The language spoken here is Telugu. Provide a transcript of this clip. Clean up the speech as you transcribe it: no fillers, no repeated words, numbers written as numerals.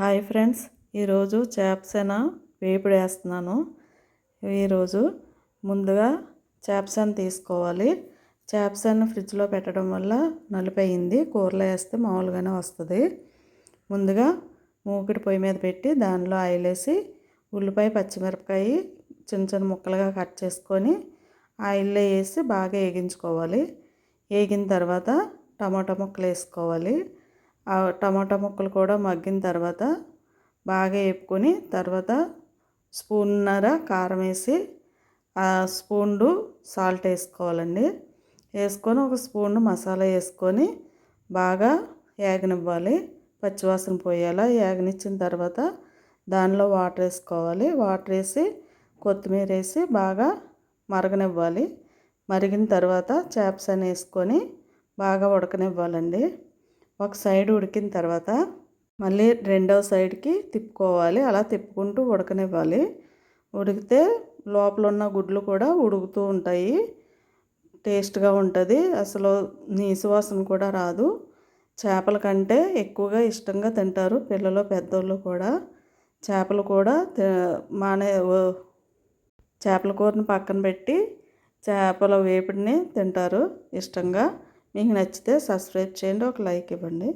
హాయ్ ఫ్రెండ్స్, ఈరోజు చేపసేన వేపుడు వేస్తున్నాను. ఈరోజు ముందుగా చేపసేన తీసుకోవాలి. చేపసేన ఫ్రిడ్జ్లో పెట్టడం వల్ల నలిపోయింది, కూరలో వేస్తే మామూలుగానే వస్తుంది. ముందుగా మూకిడి పొయ్యి మీద పెట్టి దానిలో ఆయిల్ వేసి ఉల్లిపాయ పచ్చిమిరపకాయ చిన్న చిన్న ముక్కలుగా కట్ చేసుకొని ఆయిల్లో వేసి బాగా వేగించుకోవాలి. వేగిన తర్వాత టమాటా ముక్కలు వేసుకోవాలి. ఆ టమాటా ముక్కలు కూడా మగ్గిన తర్వాత బాగా వేపుకొని తర్వాత స్పూన్నర కారం వేసి ఆ స్పూను సాల్ట్ వేసుకోవాలండి. వేసుకొని ఒక స్పూన్ మసాలా వేసుకొని బాగా వేగనివ్వాలి. పచ్చివాసన పోయేలా వేగనిచ్చిన తర్వాత దానిలో వాటర్ వేసుకోవాలి. వాటర్ వేసి కొత్తిమీర వేసి బాగా మరగనివ్వాలి. మరిగిన తర్వాత చేపసేన వేసుకొని బాగా ఉడకనివ్వాలండి. ఒక సైడ్ ఉడికిన తర్వాత మళ్ళీ రెండవ సైడ్కి తిప్పుకోవాలి. అలా తిప్పుకుంటూ ఉడకనివ్వాలి. ఉడికితే లోపల ఉన్న గుడ్లు కూడా ఉడుకుతూ ఉంటాయి. టేస్ట్గా ఉంటుంది. అసలు నీసు వాసన కూడా రాదు. చేపల కంటే ఎక్కువగా ఇష్టంగా తింటారు పిల్లలు పెద్దోళ్ళు కూడా. చేపలు కూడా చేపల కూరని పక్కన పెట్టి చేపల వేపుడిని తింటారు ఇష్టంగా. మీకు నచ్చితే సబ్స్క్రైబ్ చేయండి, ఒక లైక్ ఇవ్వండి.